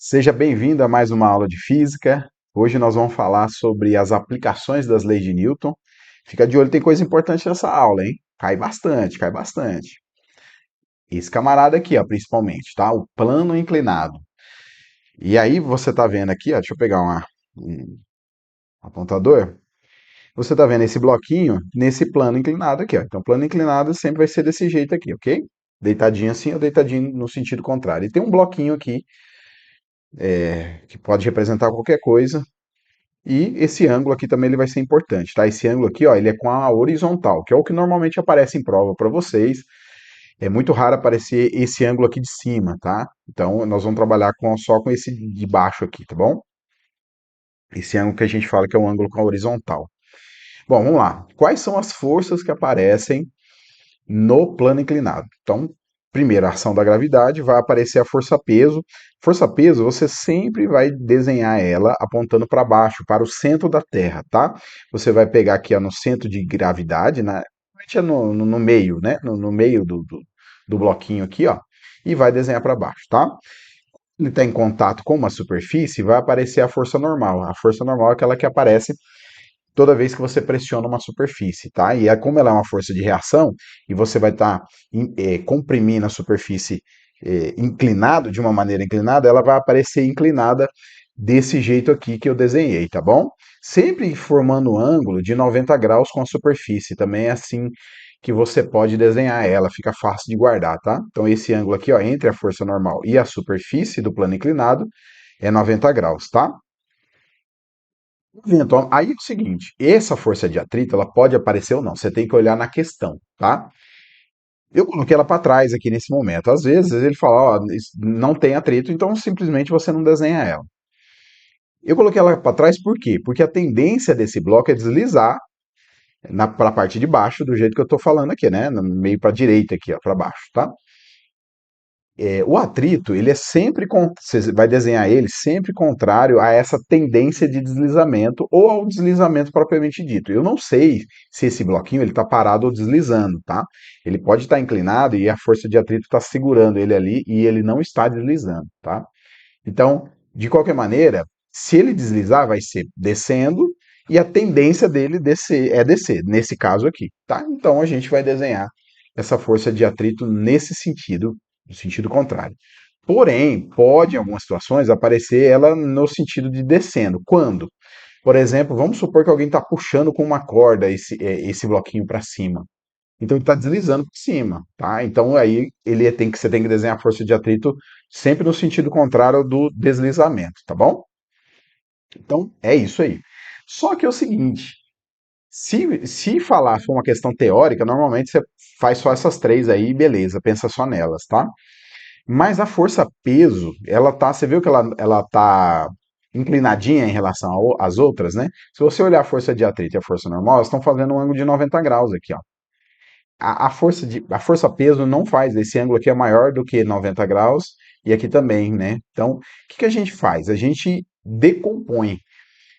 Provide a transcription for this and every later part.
Seja bem-vindo a mais uma aula de física. Hoje nós vamos falar sobre as aplicações das leis de Newton. Fica de olho, tem coisa importante nessa aula, hein? Cai bastante, cai bastante. Esse camarada aqui, ó, principalmente, tá? O plano inclinado. E aí você tá vendo aqui, ó, deixa eu pegar um apontador. Você tá vendo esse bloquinho nesse plano inclinado aqui, ó. Então, plano inclinado sempre vai ser desse jeito aqui, ok? Deitadinho assim ou deitadinho no sentido contrário. E tem um bloquinho aqui que pode representar qualquer coisa. E esse ângulo aqui também ele vai ser importante, tá? Esse ângulo aqui, ó, ele é com a horizontal, que é o que normalmente aparece em prova para vocês. É muito raro aparecer esse ângulo aqui de cima, tá? Então, nós vamos trabalhar só com esse de baixo aqui, tá bom? Esse ângulo que a gente fala que é um ângulo com a horizontal. Bom, vamos lá. Quais são as forças que aparecem no plano inclinado? Então, primeiro, a ação da gravidade, vai aparecer a força-peso. Força-peso, você sempre vai desenhar ela apontando para baixo, para o centro da Terra, tá? Você vai pegar aqui ó, no centro de gravidade, no meio, né? No meio do bloquinho aqui, ó, e vai desenhar para baixo, tá? Ele está em contato com uma superfície, vai aparecer a força normal. A força normal é aquela que aparece toda vez que você pressiona uma superfície, tá? E como ela é uma força de reação, e você vai estar comprimindo a superfície inclinado, de uma maneira inclinada, ela vai aparecer inclinada desse jeito aqui que eu desenhei, tá bom? Sempre formando um ângulo de 90 graus com a superfície, também é assim que você pode desenhar ela, fica fácil de guardar, tá? Então esse ângulo aqui, ó, entre a força normal e a superfície do plano inclinado é 90 graus, tá? Então, aí é o seguinte, essa força de atrito, ela pode aparecer ou não, você tem que olhar na questão, tá? Eu coloquei ela para trás aqui nesse momento. Às vezes ele fala, ó, não tem atrito, então simplesmente você não desenha ela. Eu coloquei ela para trás por quê? Porque a tendência desse bloco é deslizar para a parte de baixo, do jeito que eu estou falando aqui, né? Meio para a direita aqui, ó, para baixo, tá? O atrito, ele é sempre, você vai desenhar ele sempre contrário a essa tendência de deslizamento ou ao deslizamento propriamente dito. Eu não sei se esse bloquinho ele está parado ou deslizando, tá? Ele pode estar inclinado e a força de atrito está segurando ele ali e ele não está deslizando, tá? Então, de qualquer maneira, se ele deslizar, vai ser descendo e a tendência dele é descer, nesse caso aqui, tá? Então a gente vai desenhar essa força de atrito nesse sentido, no sentido contrário. Porém, pode, em algumas situações, aparecer ela no sentido de descendo. Quando? Por exemplo, vamos supor que alguém está puxando com uma corda esse bloquinho para cima. Então ele está deslizando por cima, tá? Então aí você tem que desenhar a força de atrito sempre no sentido contrário do deslizamento, tá bom? Então é isso aí. Só que é o seguinte, se falar for uma questão teórica, normalmente você faz só essas três aí, beleza, pensa só nelas, tá? Mas a força-peso, você viu que ela tá inclinadinha em relação às outras, né? Se você olhar a força de atrito e a força normal, elas estão fazendo um ângulo de 90 graus aqui, ó. A força peso não faz, esse ângulo aqui é maior do que 90 graus e aqui também, né? Então, o que a gente faz? A gente decompõe,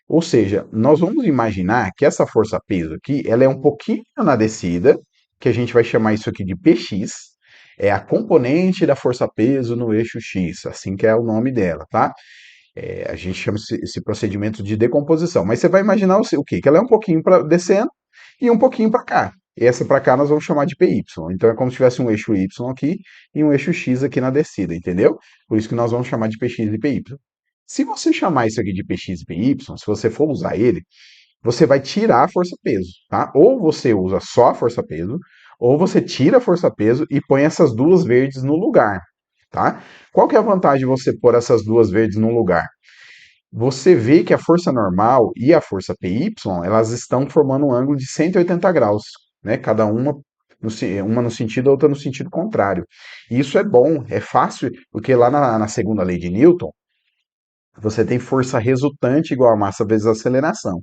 ou seja, nós vamos imaginar que essa força peso aqui, ela é um pouquinho na descida, que a gente vai chamar isso aqui de Px, é a componente da força peso no eixo x, assim que é o nome dela, tá? A gente chama esse procedimento de decomposição, mas você vai imaginar o quê? Que ela é um pouquinho para descendo e um pouquinho para cá. Essa para cá nós vamos chamar de PY. Então é como se tivesse um eixo Y aqui e um eixo X aqui na descida, entendeu? Por isso que nós vamos chamar de PX e PY. Se você chamar isso aqui de PX e PY, se você for usar ele, você vai tirar a força-peso, tá? Ou você usa só a força-peso, ou você tira a força-peso e põe essas duas verdes no lugar, tá? Qual que é a vantagem de você pôr essas duas verdes no lugar? Você vê que a força normal e a força PY, elas estão formando um ângulo de 180 graus, né? Cada uma no sentido, a outra no sentido contrário. E isso é bom, é fácil, porque lá na segunda lei de Newton, você tem força resultante igual a massa vezes a aceleração.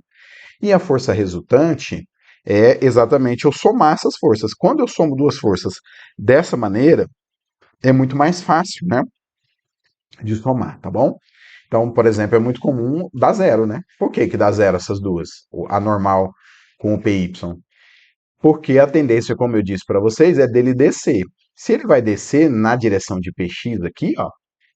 E a força resultante é exatamente eu somar essas forças. Quando eu somo duas forças dessa maneira, é muito mais fácil, né, de somar, tá bom? Então, por exemplo, é muito comum dar zero, né? Por que que dá zero essas duas? A normal com o PY? Porque a tendência, como eu disse para vocês, é dele descer. Se ele vai descer na direção de PX aqui, ó,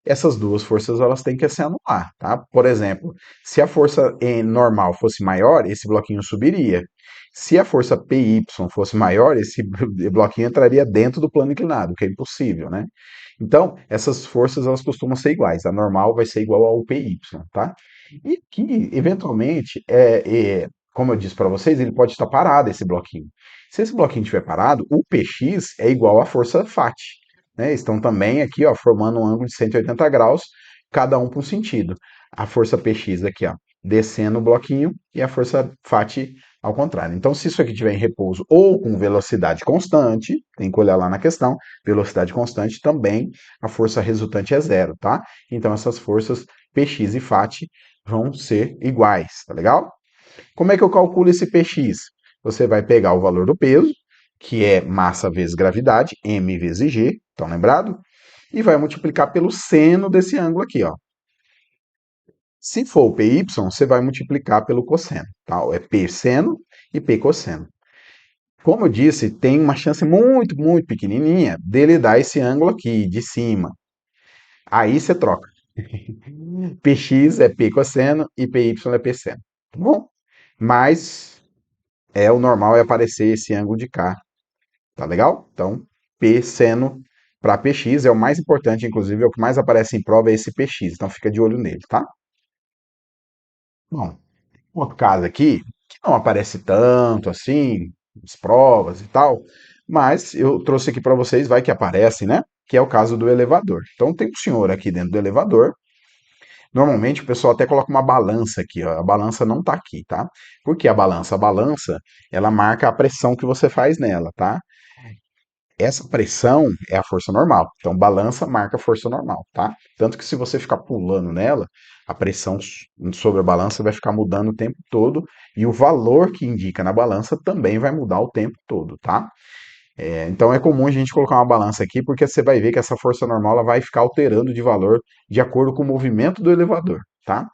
essas duas forças elas têm que se anular, tá? Por exemplo, se a força normal fosse maior, esse bloquinho subiria. Se a força PY fosse maior, esse bloquinho entraria dentro do plano inclinado, o que é impossível, né? Então, essas forças elas costumam ser iguais. A normal vai ser igual ao PY, tá? E que, eventualmente, como eu disse para vocês, ele pode estar parado, esse bloquinho. Se esse bloquinho estiver parado, o PX é igual à força FAT, né? Estão também aqui, ó, formando um ângulo de 180 graus, cada um para um sentido. A força PX aqui, ó, descendo o bloquinho e a força FAT ao contrário. Então, se isso aqui estiver em repouso ou com velocidade constante, tem que olhar lá na questão, velocidade constante também, a força resultante é zero, tá? Então, essas forças PX e FAT vão ser iguais, tá legal? Como é que eu calculo esse PX? Você vai pegar o valor do peso, que é massa vezes gravidade, m vezes g, estão lembrado? E vai multiplicar pelo seno desse ângulo aqui, ó. Se for o PY, você vai multiplicar pelo cosseno, tá? É P seno e P cosseno. Como eu disse, tem uma chance muito, muito pequenininha dele dar esse ângulo aqui de cima. Aí você troca. Px é P cosseno e Py é P seno. Tá bom? Mas o normal é aparecer esse ângulo de cá. Tá legal? Então, P seno para Px é o mais importante, inclusive, é o que mais aparece em prova, é esse Px. Então, fica de olho nele, tá? Bom, outro caso aqui, que não aparece tanto assim, nas provas e tal, mas eu trouxe aqui para vocês, vai que aparece, né? Que é o caso do elevador. Então, tem um senhor aqui dentro do elevador. Normalmente o pessoal até coloca uma balança aqui, ó. A balança não tá aqui, tá? Por que a balança? A balança, ela marca a pressão que você faz nela, tá? Essa pressão é a força normal. Então, balança marca a força normal, tá? Tanto que se você ficar pulando nela, a pressão sobre a balança vai ficar mudando o tempo todo e o valor que indica na balança também vai mudar o tempo todo, tá? Então é comum a gente colocar uma balança aqui porque você vai ver que essa força normal ela vai ficar alterando de valor de acordo com o movimento do elevador, tá?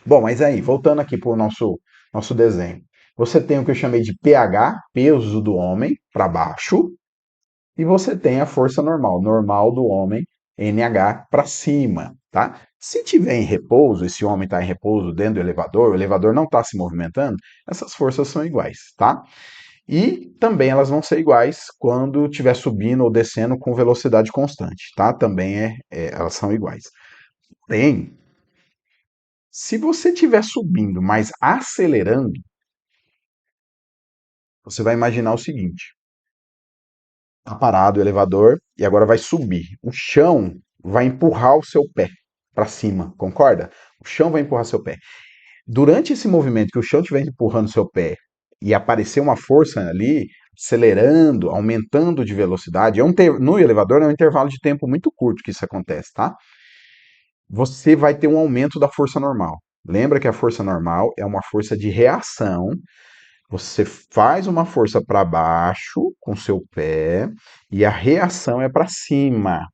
Bom, mas aí, voltando aqui para o nosso desenho. Você tem o que eu chamei de pH, peso do homem, para baixo, e você tem a força normal, normal do homem, NH, para cima, tá? Se tiver em repouso, esse homem está em repouso dentro do elevador, o elevador não está se movimentando, essas forças são iguais, tá? E também elas vão ser iguais quando estiver subindo ou descendo com velocidade constante, tá? Também elas são iguais. Porém, se você estiver subindo, mas acelerando, você vai imaginar o seguinte: tá parado o elevador e agora vai subir. O chão vai empurrar o seu pé para cima, concorda? O chão vai empurrar seu pé. Durante esse movimento que o chão estiver empurrando seu pé e aparecer uma força ali, acelerando, aumentando de velocidade, no elevador é um intervalo de tempo muito curto que isso acontece, tá? Você vai ter um aumento da força normal. Lembra que a força normal é uma força de reação. Você faz uma força para baixo com seu pé e a reação é para cima,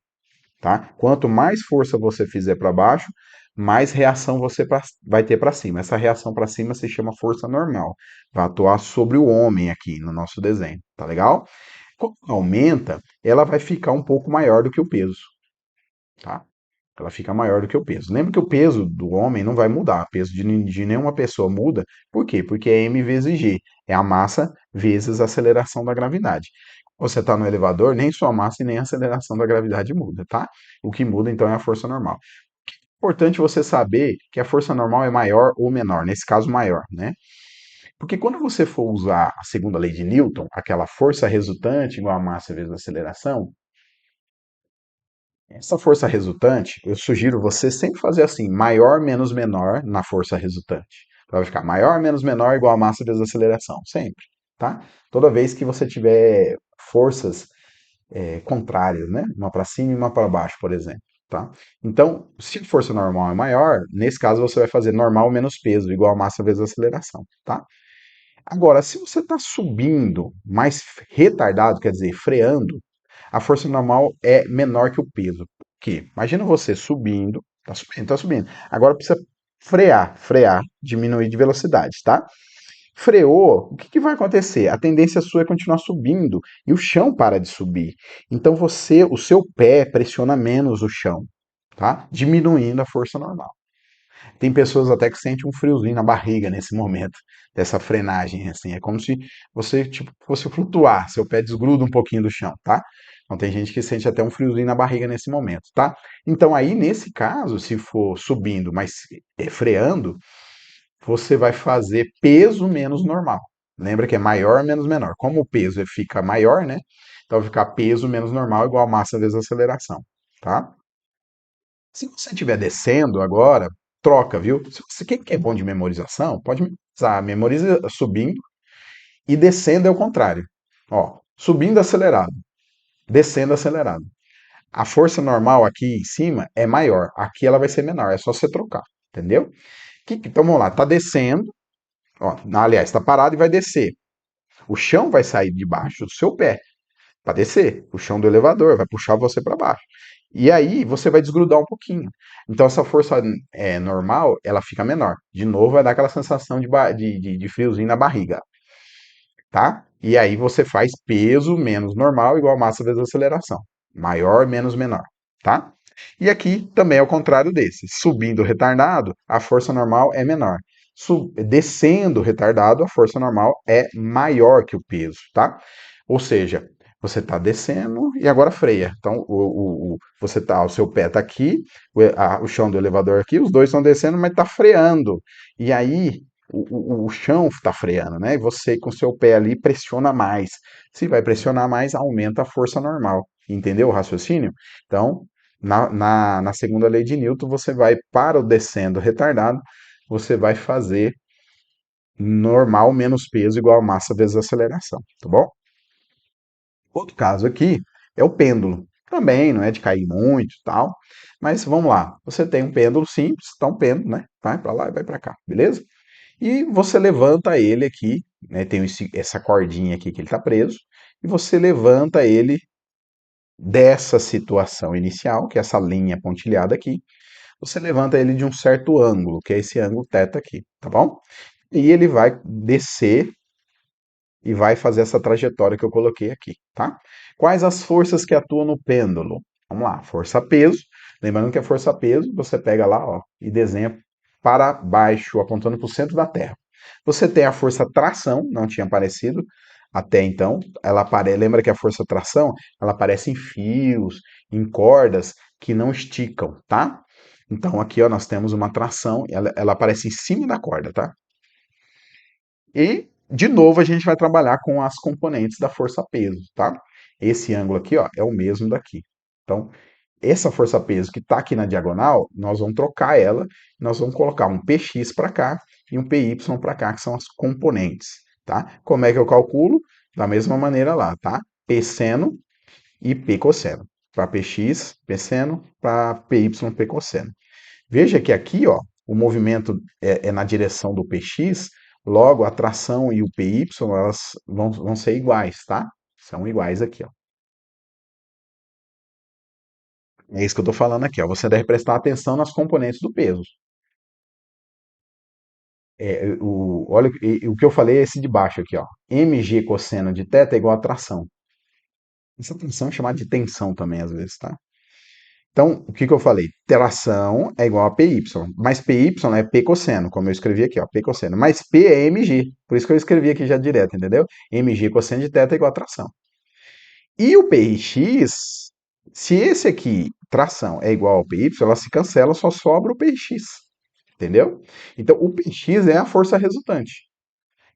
tá? Quanto mais força você fizer para baixo, mais reação você vai ter para cima. Essa reação para cima se chama força normal. Vai atuar sobre o homem aqui no nosso desenho, tá legal? Quando aumenta, ela vai ficar um pouco maior do que o peso, tá? Ela fica maior do que o peso. Lembra que o peso do homem não vai mudar, o peso de nenhuma pessoa muda. Por quê? Porque é m vezes g, é a massa vezes a aceleração da gravidade. Você está no elevador, nem sua massa e nem a aceleração da gravidade muda, tá? O que muda então é a força normal. É importante você saber que a força normal é maior ou menor, nesse caso maior, né? Porque quando você for usar a segunda lei de Newton, aquela força resultante igual a massa vezes a aceleração, essa força resultante, eu sugiro você sempre fazer assim, maior menos menor na força resultante. Então, vai ficar maior menos menor igual a massa vezes a aceleração, sempre, tá? Toda vez que você tiver forças contrárias, né? Uma para cima e uma para baixo, por exemplo, tá? Então, se a força normal é maior, nesse caso você vai fazer normal menos peso, igual a massa vezes a aceleração, tá? Agora, se você está subindo mais retardado, quer dizer, freando, a força normal é menor que o peso. Por quê? Imagina você subindo, tá subindo, tá subindo. Agora precisa frear, diminuir de velocidade, tá? Freou, o que, que vai acontecer? A tendência sua é continuar subindo e o chão para de subir. Então o seu pé pressiona menos o chão, tá? Diminuindo a força normal. Tem pessoas até que sentem um friozinho na barriga nesse momento dessa frenagem, assim. É como se você, tipo, fosse flutuar, seu pé desgruda um pouquinho do chão, tá? Então tem gente que sente até um friozinho na barriga nesse momento, tá? Então aí, nesse caso, se for subindo, mas freando, você vai fazer peso menos normal. Lembra que é maior menos menor. Como o peso fica maior, né? Então vai ficar peso menos normal igual a massa vezes a aceleração, tá? Se você estiver descendo agora, troca, viu? Se você quem é bom de memorização, pode memorizar. Memoriza subindo e descendo é o contrário. Ó, subindo acelerado, descendo acelerado. A força normal aqui em cima é maior, aqui ela vai ser menor, é só você trocar, entendeu? Então vamos lá, tá descendo, ó, aliás, tá parado e vai descer. O chão vai sair debaixo do seu pé para descer. O chão do elevador vai puxar você para baixo. E aí você vai desgrudar um pouquinho. Então essa força normal, ela fica menor. De novo, vai dar aquela sensação de friozinho na barriga, tá? E aí você faz peso menos normal igual massa vezes aceleração. Maior menos menor, tá? E aqui também é o contrário desse. Subindo retardado, a força normal é menor. Descendo retardado, a força normal é maior que o peso, tá? Ou seja, você está descendo e agora freia. Então, o seu pé está aqui, o chão do elevador aqui, os dois estão descendo, mas está freando. E aí, o chão está freando, né? E você com o seu pé ali pressiona mais. Se vai pressionar mais, aumenta a força normal. Entendeu o raciocínio? Então, na segunda lei de Newton, você vai para o descendo retardado, você vai fazer normal menos peso igual a massa vezes aceleração, tá bom? Outro caso aqui é o pêndulo. Também não é de cair muito e tal, mas vamos lá. Você tem um pêndulo simples, tá um pêndulo, né? Vai para lá e vai para cá, beleza? E você levanta ele aqui, né? Tem essa cordinha aqui que ele está preso, e você levanta ele dessa situação inicial, que é essa linha pontilhada aqui, você levanta ele de um certo ângulo, que é esse ângulo θ aqui, tá bom? E ele vai descer e vai fazer essa trajetória que eu coloquei aqui, tá? Quais as forças que atuam no pêndulo? Vamos lá, força-peso. Lembrando que a força-peso, você pega lá, ó, e desenha para baixo, apontando para o centro da Terra. Você tem a força-tração, não tinha aparecido até então. Ela aparece, lembra que a força-tração, ela aparece em fios, em cordas que não esticam, tá? Então aqui, ó, nós temos uma tração, ela aparece em cima da corda, tá? E, de novo, a gente vai trabalhar com as componentes da força-peso, tá? Esse ângulo aqui, ó, é o mesmo daqui. Então, essa força-peso que está aqui na diagonal, nós vamos trocar ela, nós vamos colocar um px para cá e um py para cá, que são as componentes, tá? Como é que eu calculo? Da mesma maneira lá, tá? P seno e P cosseno. Para px, P seno, para py, P cosseno. Veja que aqui, ó, o movimento é na direção do px, logo a tração e o py elas vão ser iguais, tá? São iguais aqui, ó. É isso que eu estou falando aqui, ó. Você deve prestar atenção nas componentes do peso. Olha, o que eu falei é esse de baixo aqui, ó. mg cosseno de θ é igual a tração. Essa tração é chamada de tensão também, às vezes, tá? Então, o que eu falei? Tração é igual a PY, mas PY é P cosseno, como eu escrevi aqui, ó, P cosseno. Mas P é mg, por isso que eu escrevi aqui já direto, entendeu? mg cosseno de θ é igual a tração. E o PX, se esse aqui, tração, é igual ao PY, ela se cancela, só sobra o PX, entendeu? Então, o PX é a força resultante.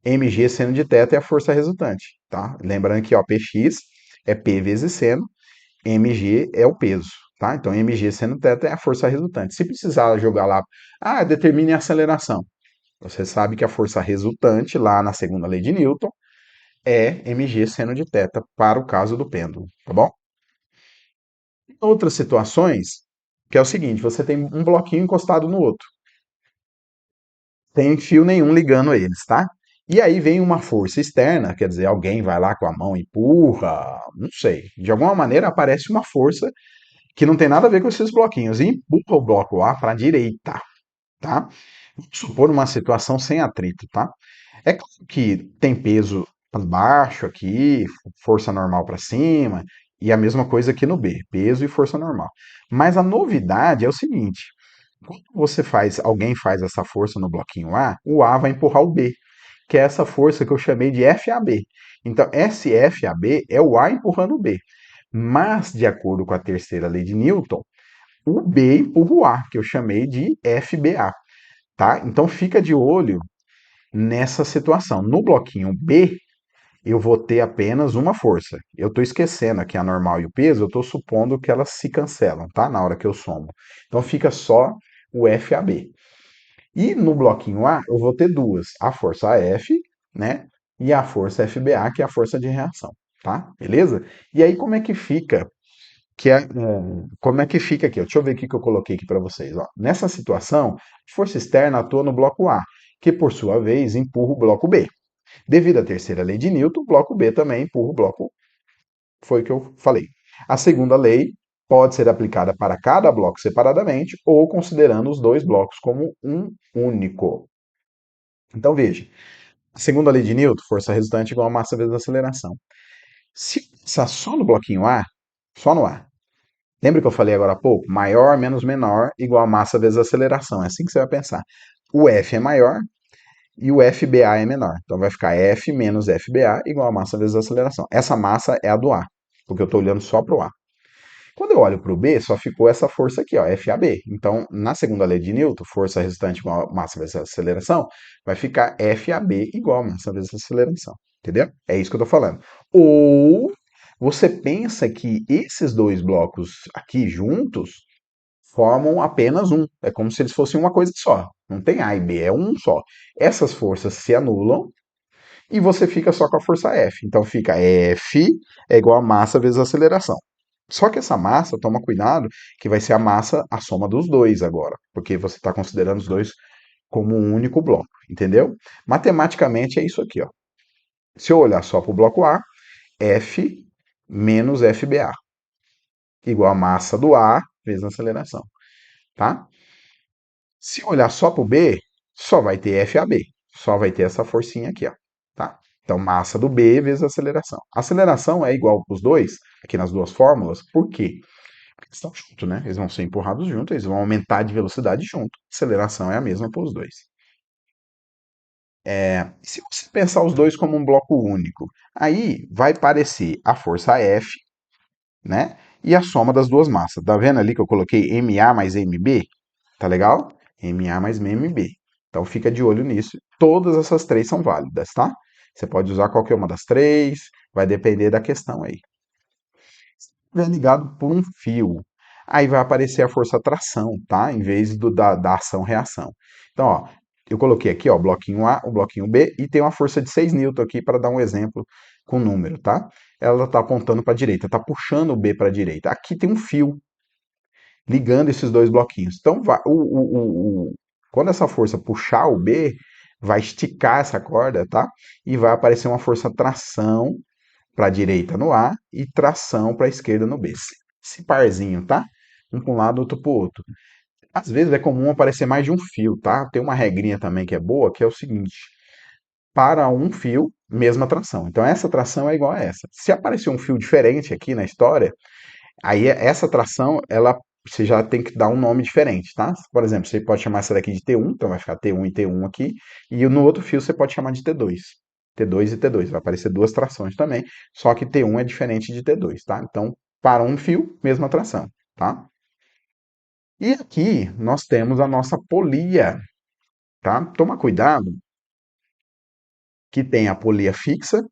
mg seno de θ é a força resultante, tá? Lembrando que, ó, PX é P vezes seno, mg é o peso, tá? Então, mg seno θ é a força resultante. Se precisar jogar lá, determine a aceleração. Você sabe que a força resultante, lá na segunda lei de Newton, é mg seno de θ para o caso do pêndulo, tá bom? Em outras situações, que é o seguinte, você tem um bloquinho encostado no outro. Tem fio nenhum ligando eles, tá? E aí vem uma força externa, quer dizer, alguém vai lá com a mão, empurra, não sei. De alguma maneira aparece uma força que não tem nada a ver com esses bloquinhos, e empurra o bloco A para a direita, tá? Vamos supor uma situação sem atrito, tá? É claro que tem peso para baixo aqui, força normal para cima, E a mesma coisa aqui no B, peso e força normal. Mas a novidade é o seguinte, quando alguém faz essa força no bloquinho A, o A vai empurrar o B, que é essa força que eu chamei de FAB. Então, esse FAB é o A empurrando o B. Mas, de acordo com a terceira lei de Newton, o B empurra o A, que eu chamei de FBA, tá? Então, fica de olho nessa situação. No bloquinho B, eu vou ter apenas uma força. Eu estou esquecendo aqui a normal e o peso, eu estou supondo que elas se cancelam, tá? Na hora que eu somo. Então fica só o FAB. E no bloquinho A, eu vou ter duas: a força F, né? E a força FBA, que é a força de reação, tá? Beleza? E aí como é que fica? Como é que fica aqui? Deixa eu ver o que eu coloquei aqui para vocês. Ó. Nessa situação, força externa atua no bloco A, que por sua vez empurra o bloco B. Devido à terceira lei de Newton, o bloco B também empurra o bloco. Foi o que eu falei. A segunda lei pode ser aplicada para cada bloco separadamente ou considerando os dois blocos como um único. Então veja, a segunda lei de Newton, força resultante igual a massa vezes a aceleração. Se pensar só no bloquinho A, só no A, lembra que eu falei agora há pouco? Maior menos menor igual a massa vezes a aceleração. É assim que você vai pensar. O F é maior, e o FBA é menor. Então vai ficar F menos FBA igual a massa vezes a aceleração. Essa massa é a do A, porque eu estou olhando só para o A. Quando eu olho para o B, só ficou essa força aqui, ó, FAB. Então, na segunda lei de Newton, força resultante igual a massa vezes a aceleração, vai ficar FAB igual a massa vezes a aceleração. Entendeu? É isso que eu estou falando. Ou você pensa que esses dois blocos aqui juntos formam apenas um. É como se eles fossem uma coisa só. Não tem A e B, é um só. Essas forças se anulam e você fica só com a força F. Então fica F é igual a massa vezes a aceleração. Só que essa massa, toma cuidado, que vai ser a massa, a soma dos dois agora, porque você está considerando os dois como um único bloco, entendeu? Matematicamente é isso aqui, ó. Se eu olhar só para o bloco A, F menos FBA, igual a massa do A vezes a aceleração, tá? Se olhar só para o B, só vai ter FAB, só vai ter essa forcinha aqui, ó, tá? Então, massa do B vezes aceleração. A aceleração é igual para os dois, aqui nas duas fórmulas, por quê? Porque eles estão juntos, né? Eles vão ser empurrados juntos, eles vão aumentar de velocidade junto. A aceleração é a mesma para os dois. Se você pensar os dois como um bloco único, aí vai parecer a força F, né? E a soma das duas massas. Tá vendo ali que eu coloquei MA mais MB? Tá legal? MA mais MB. Então fica de olho nisso. Todas essas três são válidas, tá? Você pode usar qualquer uma das três, vai depender da questão aí. Estiver ligado por um fio, aí vai aparecer a força tração, tá? Em vez da ação-reação. Então, ó, eu coloquei aqui, ó, o bloquinho A, o bloquinho B, e tem uma força de 6 newton aqui para dar um exemplo com número, tá? Ela está apontando para a direita, está puxando o B para a direita. Aqui tem um fio ligando esses dois bloquinhos. Então, quando essa força puxar o B, vai esticar essa corda, tá? E vai aparecer uma força tração para a direita no A e tração para a esquerda no B. Esse parzinho, tá? Um para um lado, outro para o outro. Às vezes é comum aparecer mais de um fio, tá? Tem uma regrinha também que é boa, que é o seguinte: para um fio, mesma tração. Então essa tração é igual a essa. Se aparecer um fio diferente aqui na história, aí essa tração, ela você já tem que dar um nome diferente, tá? Por exemplo, você pode chamar essa daqui de T1, então vai ficar T1 e T1 aqui, e no outro fio você pode chamar de T2. T2 e T2, vai aparecer duas trações também, só que T1 é diferente de T2, tá? Então, para um fio, mesma tração, tá? E aqui nós temos a nossa polia, tá? Toma cuidado que tem a polia fixa. O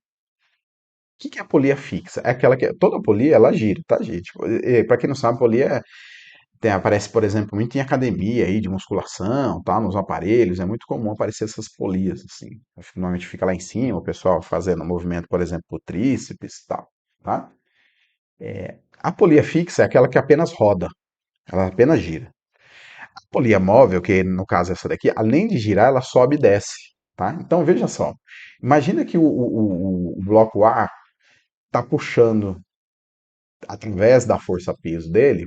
que é a polia fixa? É aquela que toda polia ela gira, tá, gente? Para quem não sabe, polia aparece, por exemplo, muito em academia aí de musculação, tá? Nos aparelhos, é muito comum aparecer essas polias, assim. Normalmente fica lá em cima, o pessoal fazendo movimento, por exemplo, o tríceps e tal, tá? A polia fixa é aquela que apenas roda, ela apenas gira. A polia móvel, que no caso é essa daqui, além de girar, ela sobe e desce, tá? Então veja só, imagina que o bloco A está puxando através da força-peso dele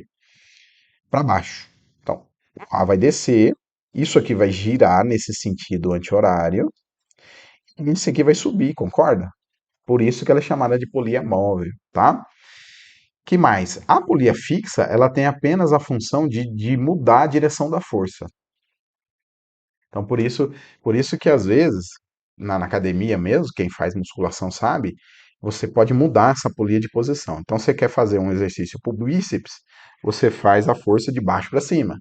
para baixo. Então, o A vai descer, isso aqui vai girar nesse sentido anti-horário, e isso aqui vai subir, concorda? Por isso que ela é chamada de polia móvel, tá? Que mais? A polia fixa, ela tem apenas a função de mudar a direção da força. Então, por isso que às vezes, na academia mesmo, quem faz musculação sabe, você pode mudar essa polia de posição. Então, você quer fazer um exercício para o bíceps, você faz a força de baixo para cima.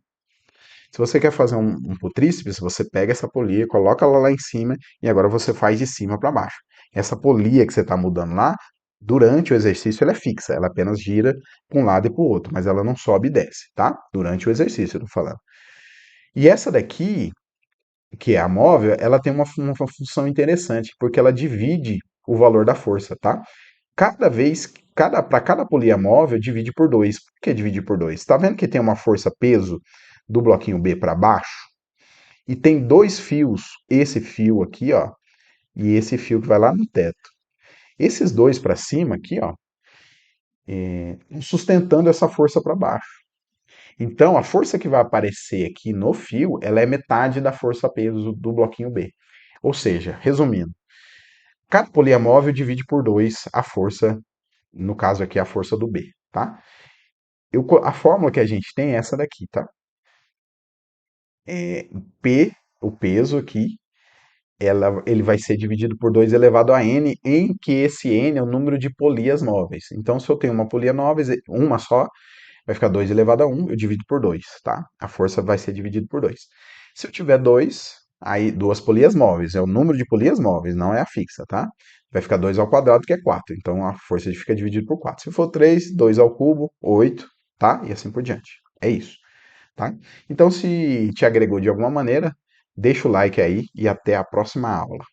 Se você quer fazer um pro tríceps, você pega essa polia, coloca ela lá em cima e agora você faz de cima para baixo. Essa polia que você está mudando lá, durante o exercício ela é fixa, ela apenas gira para um lado e para o outro, mas ela não sobe e desce, tá? Durante o exercício, eu tô falando. E essa daqui, que é a móvel, ela tem uma função interessante, porque ela divide o valor da força, tá? Cada vez, para cada polia móvel, divide por 2. Por que dividir por 2? Tá vendo que tem uma força peso do bloquinho B para baixo? E tem dois fios, esse fio aqui, ó, e esse fio que vai lá no teto. Esses dois para cima aqui, ó, sustentando essa força para baixo. Então, a força que vai aparecer aqui no fio, ela é metade da força peso do bloquinho B. Ou seja, resumindo, cada poliamóvel divide por 2 a força, no caso aqui a força do B, tá? A fórmula que a gente tem é essa daqui, tá? P, o peso aqui, ele vai ser dividido por 2 elevado a n, em que esse n é o número de polias móveis. Então, se eu tenho uma polia móvel, uma só, vai ficar 2 elevado a 1, eu divido por 2, tá? A força vai ser dividida por 2. Se eu tiver 2, aí duas polias móveis, é o número de polias móveis, não é a fixa, tá? Vai ficar 2 ao quadrado, que é 4. Então, a força fica dividida por 4. Se for 3, 2 ao cubo, 8, tá? E assim por diante. É isso, tá? Então, se te agregou de alguma maneira, deixa o like aí e até a próxima aula.